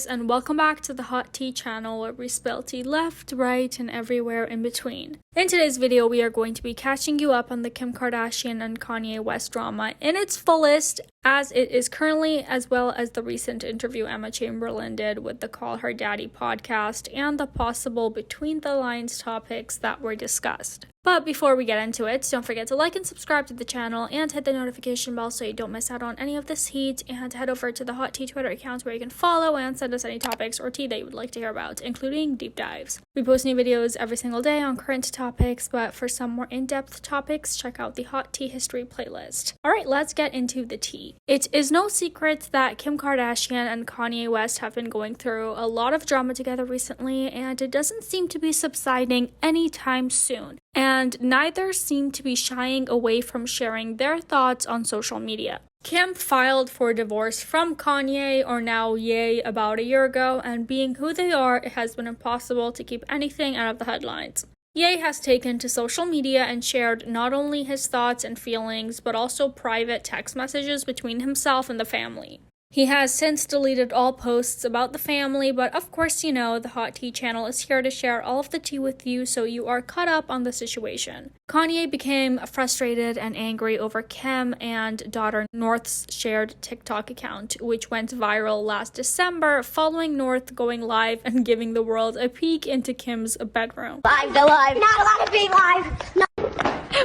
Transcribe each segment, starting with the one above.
guys, and welcome back to the Hot Tea channel where we spill tea left, right, and everywhere in between. In today's video, we are going to be catching you up on the Kim Kardashian and Kanye West drama in its fullest as it is currently, as well as the recent interview Emma Chamberlain did with the Call Her Daddy podcast and the possible between the lines topics that were discussed. But before we get into it, don't forget to like and subscribe to the channel and hit the notification bell so you don't miss out on any of this heat, and head over to the Hot Tea Twitter account where you can follow and send us any topics or tea that you would like to hear about, including deep dives. We post new videos every single day on current topics, but for some more in-depth topics, check out the Hot Tea History playlist. Alright, let's get into the tea. It is no secret that Kim Kardashian and Kanye West have been going through a lot of drama together recently, and it doesn't seem to be subsiding anytime soon. And neither seem to be shying away from sharing their thoughts on social media. Kim filed for divorce from Kanye, or now Ye, about a year ago, and being who they are, it has been impossible to keep anything out of the headlines. Ye has taken to social media and shared not only his thoughts and feelings, but also private text messages between himself and the family. He has since deleted all posts about the family, but of course, you know, the Hot Tea channel is here to share all of the tea with you so you are caught up on the situation. Kanye became frustrated and angry over Kim and daughter North's shared TikTok account, which went viral last December following North going live and giving the world a peek into Kim's bedroom. Live, the live. Not allowed to be live. No.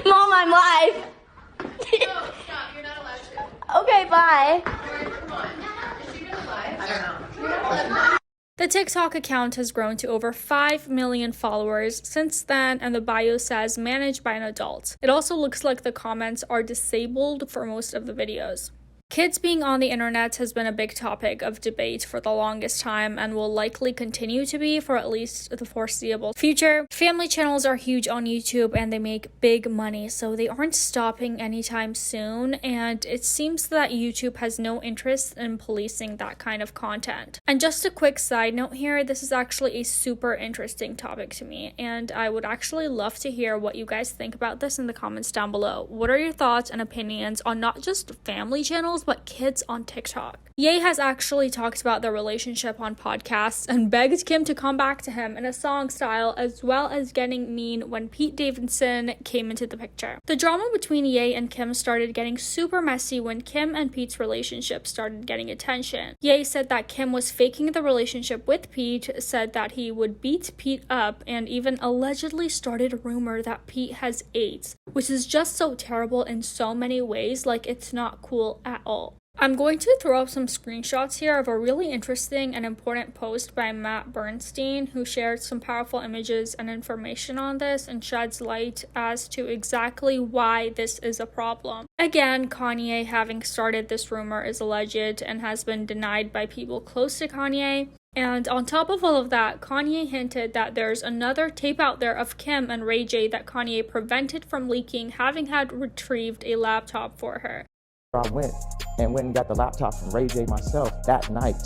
Mom, I'm live. No, stop. You're not allowed to. Okay, bye. Come on. Is she really live? I don't know. You're not allowed to. The TikTok account has grown to over 5 million followers since then, and the bio says managed by an adult. It also looks like the comments are disabled for most of the videos. Kids being on the internet has been a big topic of debate for the longest time and will likely continue to be for at least the foreseeable future. Family channels are huge on YouTube and they make big money, so they aren't stopping anytime soon, and it seems that YouTube has no interest in policing that kind of content. And just a quick side note here, this is actually a super interesting topic to me, and I would actually love to hear what you guys think about this in the comments down below. What are your thoughts and opinions on not just family channels, but kids on TikTok? Ye has actually talked about their relationship on podcasts and begged Kim to come back to him in a song style, as well as getting mean when Pete Davidson came into the picture. The drama between Ye and Kim started getting super messy when Kim and Pete's relationship started getting attention. Ye said that Kim was faking the relationship with Pete, said that he would beat Pete up, and even allegedly started a rumor that Pete has AIDS, which is just so terrible in so many ways. Like, it's not cool at all. I'm going to throw up some screenshots here of a really interesting and important post by Matt Bernstein, who shared some powerful images and information on this and sheds light as to exactly why this is a problem. Again, Kanye having started this rumor is alleged and has been denied by people close to Kanye. And on top of all of that, Kanye hinted that there's another tape out there of Kim and Ray J that Kanye prevented from leaking, having had retrieved a laptop for her. I went and got the laptop from Ray J myself that night,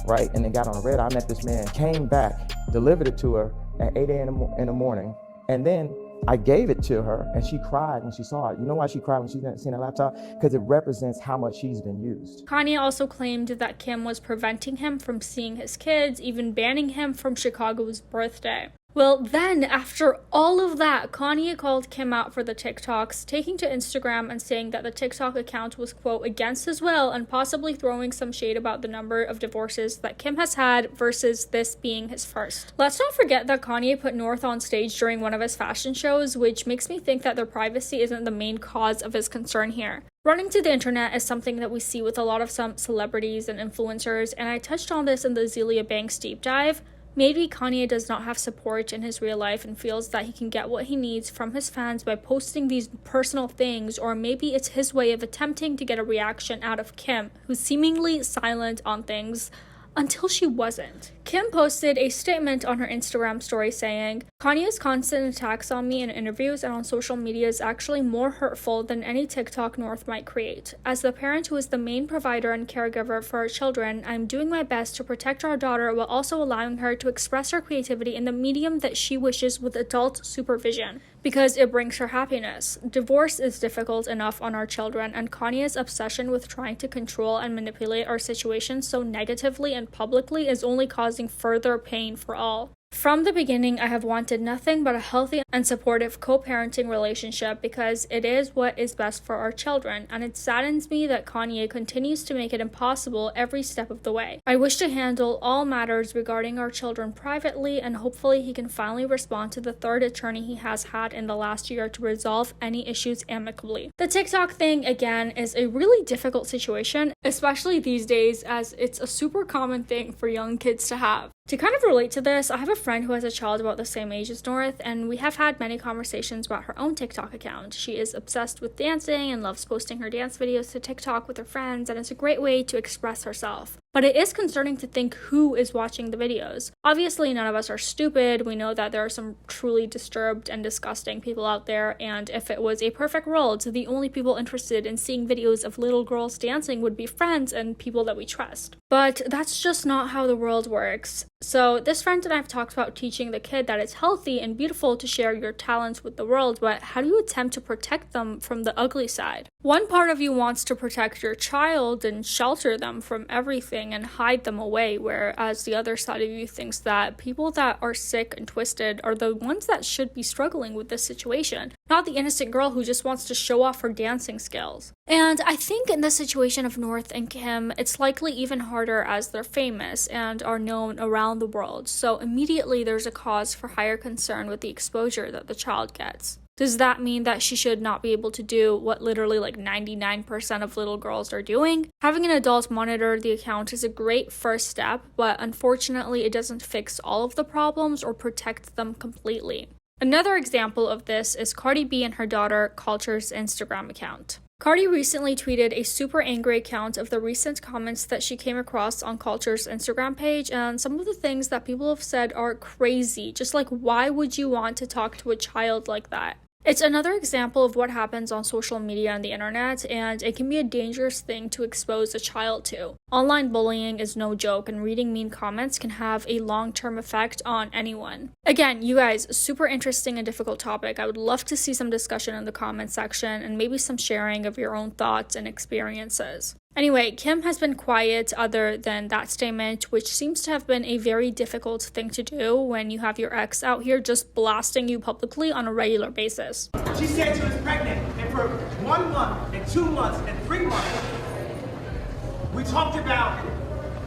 right? And then got on the red. I met this man, came back, delivered it to her at 8 a.m. in the morning. And then I gave it to her and she cried when she saw it. You know why she cried when she didn't see the laptop? Because it represents how much she's been used. Kanye also claimed that Kim was preventing him from seeing his kids, even banning him from Chicago's birthday. Well, then, after all of that, Kanye called Kim out for the TikToks, taking to Instagram and saying that the TikTok account was, quote, against his will, and possibly throwing some shade about the number of divorces that Kim has had versus this being his first. Let's not forget that Kanye put North on stage during one of his fashion shows, which makes me think that their privacy isn't the main cause of his concern here. Running to the internet is something that we see with a lot of some celebrities and influencers, and I touched on this in the Zelia Banks deep dive. Maybe Kanye does not have support in his real life and feels that he can get what he needs from his fans by posting these personal things, or maybe it's his way of attempting to get a reaction out of Kim, who's seemingly silent on things until she wasn't. Kim posted a statement on her Instagram story saying, "Kanye's constant attacks on me in interviews and on social media is actually more hurtful than any TikTok North might create. As the parent who is the main provider and caregiver for our children, I'm doing my best to protect our daughter while also allowing her to express her creativity in the medium that she wishes with adult supervision, because it brings her happiness. Divorce is difficult enough on our children, and Kanye's obsession with trying to control and manipulate our situation so negatively and publicly is only causing further pain for all. From the beginning, I have wanted nothing but a healthy and supportive co-parenting relationship because it is what is best for our children, and it saddens me that Kanye continues to make it impossible every step of the way. I wish to handle all matters regarding our children privately, and hopefully he can finally respond to the third attorney he has had in the last year to resolve any issues amicably." The TikTok thing, again, is a really difficult situation, especially these days, as it's a super common thing for young kids to have. To kind of relate to this, I have a friend who has a child about the same age as North, and we have had many conversations about her own TikTok account. She is obsessed with dancing and loves posting her dance videos to TikTok with her friends, and it's a great way to express herself. But it is concerning to think who is watching the videos. Obviously, none of us are stupid. We know that there are some truly disturbed and disgusting people out there, and if it was a perfect world, the only people interested in seeing videos of little girls dancing would be friends and people that we trust. But that's just not how the world works. So this friend and I have talked about teaching the kid that it's healthy and beautiful to share your talents with the world, but how do you attempt to protect them from the ugly side? One part of you wants to protect your child and shelter them from everything and hide them away, whereas the other side of you thinks that people that are sick and twisted are the ones that should be struggling with this situation, not the innocent girl who just wants to show off her dancing skills. And I think in the situation of North and Kim, it's likely even harder as they're famous and are known around the world, so immediately there's a cause for higher concern with the exposure that the child gets. Does that mean that she should not be able to do what literally like 99% of little girls are doing? Having an adult monitor the account is a great first step, but unfortunately it doesn't fix all of the problems or protect them completely. Another example of this is Cardi B and her daughter Culture's Instagram account. Cardi recently tweeted a super angry account of the recent comments that she came across on Culture's Instagram page, and some of the things that people have said are crazy. Just like, why would you want to talk to a child like that? It's another example of what happens on social media and the internet, and it can be a dangerous thing to expose a child to. Online bullying is no joke, and reading mean comments can have a long-term effect on anyone. Again, you guys, super interesting and difficult topic. I would love to see some discussion in the comment section and maybe some sharing of your own thoughts and experiences. Anyway, Kim has been quiet other than that statement, which seems to have been a very difficult thing to do when you have your ex out here just blasting you publicly on a regular basis. She said she was pregnant, and for 1 month, and 2 months, and 3 months, we talked about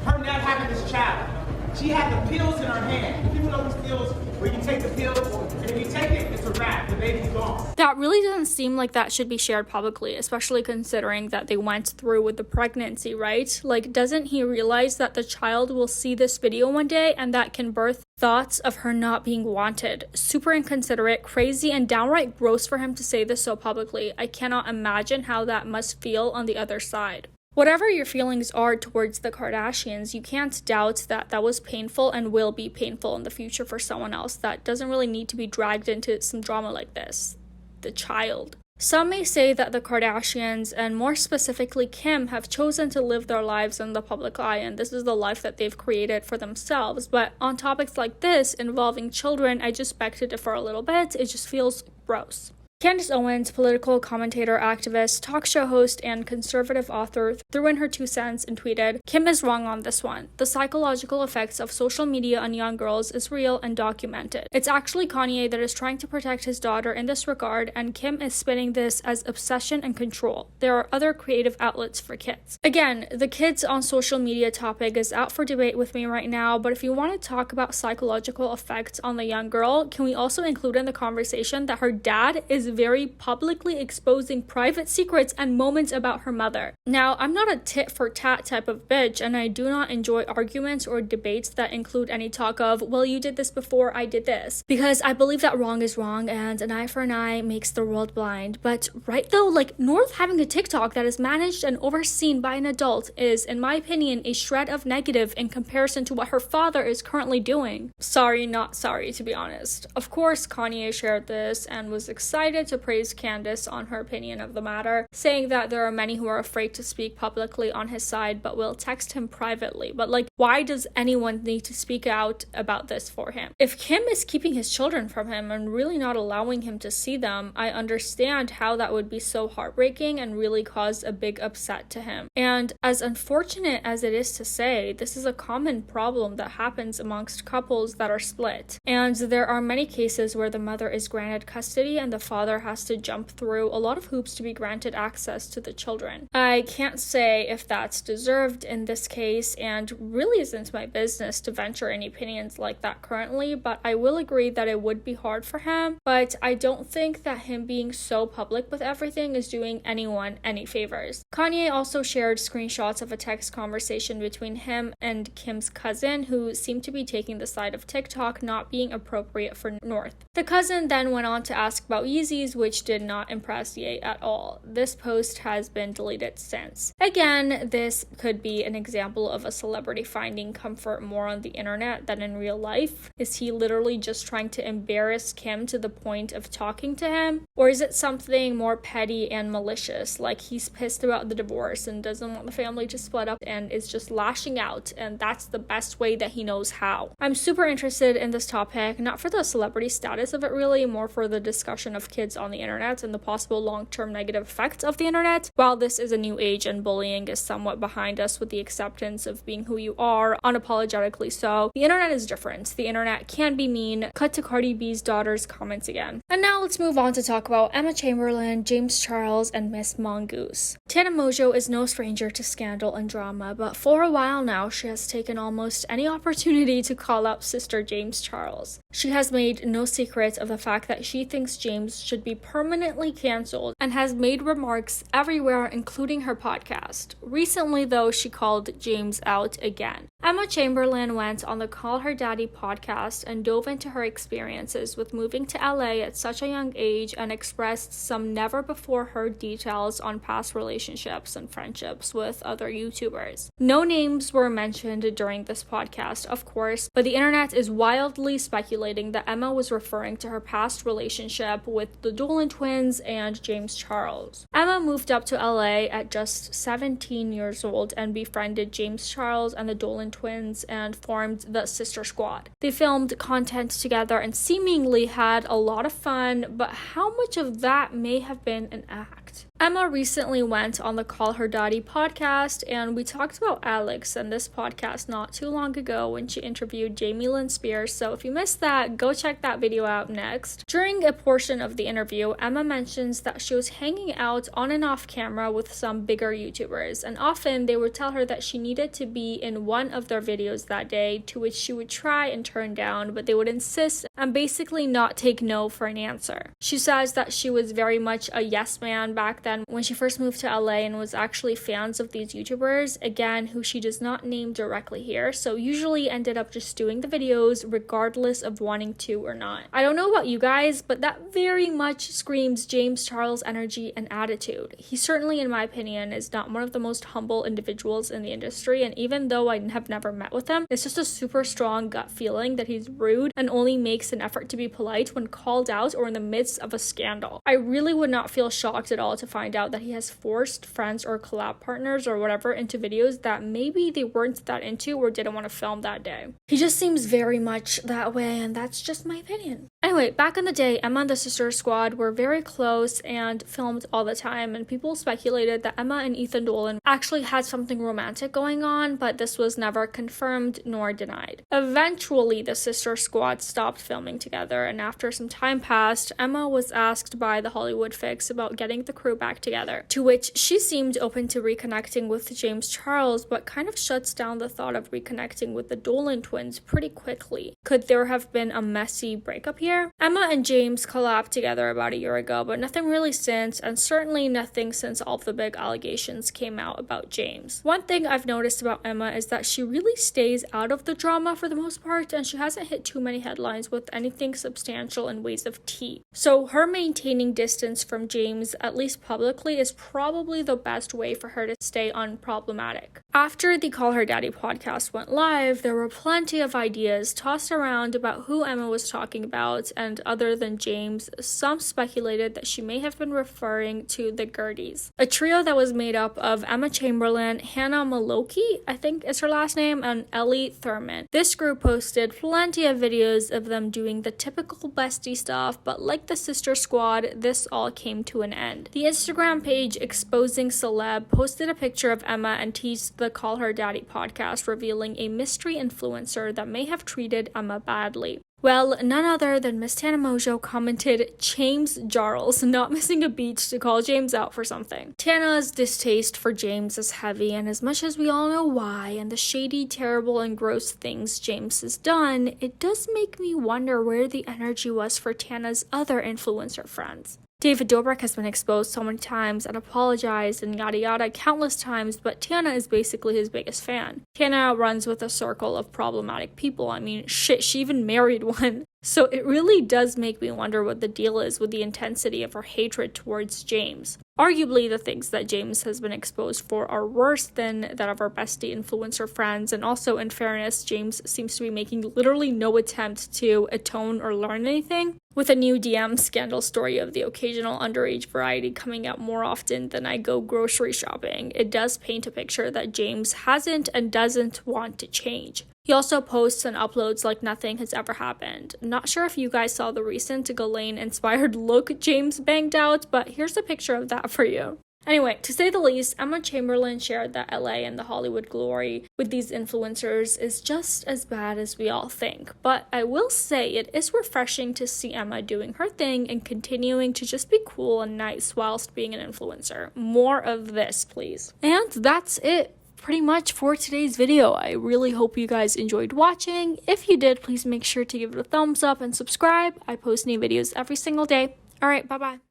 her not having this child. She had the pills in her hand. People know these pills where you take the pills, and if you take it, it's a wrap. The baby's gone. That really doesn't seem like that should be shared publicly, especially considering that they went through with the pregnancy, right? Like, doesn't he realize that the child will see this video one day and that can birth thoughts of her not being wanted? Super inconsiderate, crazy, and downright gross for him to say this so publicly. I cannot imagine how that must feel on the other side. Whatever your feelings are towards the Kardashians, you can't doubt that that was painful and will be painful in the future for someone else that doesn't really need to be dragged into some drama like this. The child. Some may say that the Kardashians, and more specifically Kim, have chosen to live their lives in the public eye, and this is the life that they've created for themselves. But on topics like this, involving children, I just beg to differ a little bit. It just feels gross. Candace Owens, political commentator, activist, talk show host, and conservative author, threw in her 2 cents and tweeted, "Kim is wrong on this one. The psychological effects of social media on young girls is real and documented. It's actually Kanye that is trying to protect his daughter in this regard, and Kim is spinning this as obsession and control. There are other creative outlets for kids." Again, the kids on social media topic is out for debate with me right now, but if you want to talk about psychological effects on the young girl, can we also include in the conversation that her dad is very publicly exposing private secrets and moments about her mother. Now, I'm not a tit for tat type of bitch, and I do not enjoy arguments or debates that include any talk of, well, you did this before I did this, because I believe that wrong is wrong and an eye for an eye makes the world blind. But right though, like, North having a TikTok that is managed and overseen by an adult is, in my opinion, a shred of negative in comparison to what her father is currently doing. Sorry, not sorry, to be honest. Of course, Kanye shared this and was excited to praise Candace on her opinion of the matter, saying that there are many who are afraid to speak publicly on his side but will text him privately. But like, why does anyone need to speak out about this for him? If Kim is keeping his children from him and really not allowing him to see them, I understand how that would be so heartbreaking and really cause a big upset to him. And as unfortunate as it is to say, this is a common problem that happens amongst couples that are split. And there are many cases where the mother is granted custody and the father has to jump through a lot of hoops to be granted access to the children. I can't say if that's deserved in this case, and really isn't my business to venture any opinions like that currently, but I will agree that it would be hard for him. But I don't think that him being so public with everything is doing anyone any favors. Kanye also shared screenshots of a text conversation between him and Kim's cousin, who seemed to be taking the side of TikTok not being appropriate for North. The cousin then went on to ask about Yeezys, which did not impress Ye at all. This post has been deleted since. Again, this could be an example of a celebrity finding comfort more on the internet than in real life. Is he literally just trying to embarrass Kim to the point of talking to him? Or is it something more petty and malicious, like he's pissed about the divorce and doesn't want the family to split up and is just lashing out, and that's the best way that he knows how? I'm super interested in this topic, not for the celebrity status of it really, more for the discussion of kids on the internet and the possible long-term negative effects of the internet. While this is a new age and bullying is somewhat behind us with the acceptance of being who you are, unapologetically so, the internet is different. The internet can be mean. Cut to Cardi B's daughter's comments again. And now let's move on to talk about Emma Chamberlain, James Charles, and Miss Mongoose. Tana Mojo is no stranger to scandal and drama, but for a while now, she has taken almost any opportunity to call out sister James Charles. She has made no secret of the fact that she thinks James should be permanently cancelled and has made remarks everywhere, including her podcast. Recently, though, she called James out again. Emma Chamberlain went on the Call Her Daddy podcast and dove into her experiences with moving to LA at such a young age and expressed some never-before-heard details on past relationships and friendships with other YouTubers. No names were mentioned during this podcast, of course, but the internet is wildly speculating that Emma was referring to her past relationship with the Dolan twins and James Charles. Emma moved up to LA at just 17 years old and befriended James Charles and the Dolan twins and formed the Sister Squad. They filmed content together and seemingly had a lot of fun, but how much of that may have been an act? Emma recently went on the Call Her Daddy podcast, and we talked about Alex in this podcast not too long ago when she interviewed Jamie Lynn Spears, so if you missed that, go check that video out next. During a portion of the interview, Emma mentions that she was hanging out on and off camera with some bigger YouTubers, and often they would tell her that she needed to be in one of their videos that day, to which she would try and turn down, but they would insist and basically not take no for an answer. She says that she was very much a yes man back then when she first moved to LA and was actually fans of these YouTubers, again, who she does not name directly here, so usually ended up just doing the videos regardless of wanting to or not. I don't know about you guys, but that very much screams James Charles energy and attitude. He certainly, in my opinion, is not one of the most humble individuals in the industry, and even though I have never met with him, it's just a super strong gut feeling that he's rude and only makes an effort to be polite when called out or in the midst of a scandal. I really would not feel shocked at all to find out that he has forced friends or collab partners or whatever into videos that maybe they weren't that into or didn't want to film that day. He just seems very much that way, and that's just my opinion. Anyway, back in the day, Emma and the Sister Squad were very close and filmed all the time, and people speculated that Emma and Ethan Dolan actually had something romantic going on, but this was never confirmed nor denied. Eventually, the Sister Squad stopped filming together, and after some time passed, Emma was asked by the Hollywood Fix about getting the crew back together, to which she seemed open to reconnecting with James Charles, but kind of shuts down the thought of reconnecting with the Dolan twins pretty quickly. Could there have been a messy breakup here? here. Emma and James collabed together about a year ago, but nothing really since, and certainly nothing since all of the big allegations came out about James. One thing I've noticed about Emma is that she really stays out of the drama for the most part, and she hasn't hit too many headlines with anything substantial in ways of tea. So her maintaining distance from James, at least publicly, is probably the best way for her to stay unproblematic. After the Call Her Daddy podcast went live, there were plenty of ideas tossed around about who Emma was talking about, and other than James, some speculated that she may have been referring to the Gerties, a trio that was made up of Emma Chamberlain, Hannah Maloki, I think is her last name, and Ellie Thurman. This group posted plenty of videos of them doing the typical bestie stuff, but like the Sister Squad, this all came to an end. The Instagram page Exposing Celeb posted a picture of Emma and teased the Call Her Daddy podcast, revealing a mystery influencer that may have treated Emma badly. Well, none other than Miss Tana Mojo commented, James Jarls, not missing a beat to call James out for something. Tana's distaste for James is heavy, and as much as we all know why, and the shady, terrible, and gross things James has done, it does make me wonder where the energy was for Tana's other influencer friends. David Dobrik has been exposed so many times and apologized and yada yada countless times, but Tana is basically his biggest fan. Tana runs with a circle of problematic people. I mean, shit, she even married one. So it really does make me wonder what the deal is with the intensity of her hatred towards James. Arguably, the things that James has been exposed for are worse than that of our bestie influencer friends, and also, in fairness, James seems to be making literally no attempt to atone or learn anything. With a new DM scandal story of the occasional underage variety coming out more often than I go grocery shopping, it does paint a picture that James hasn't and doesn't want to change. He also posts and uploads like nothing has ever happened. Not sure if you guys saw the recent Ghislaine-inspired look James banged out, but here's a picture of that for you. Anyway, to say the least, Emma Chamberlain shared that LA and the Hollywood glory with these influencers is just as bad as we all think. But I will say it is refreshing to see Emma doing her thing and continuing to just be cool and nice whilst being an influencer. More of this, please. And that's it pretty much for today's video. I really hope you guys enjoyed watching. If you did, please make sure to give it a thumbs up and subscribe. I post new videos every single day. Alright, bye-bye.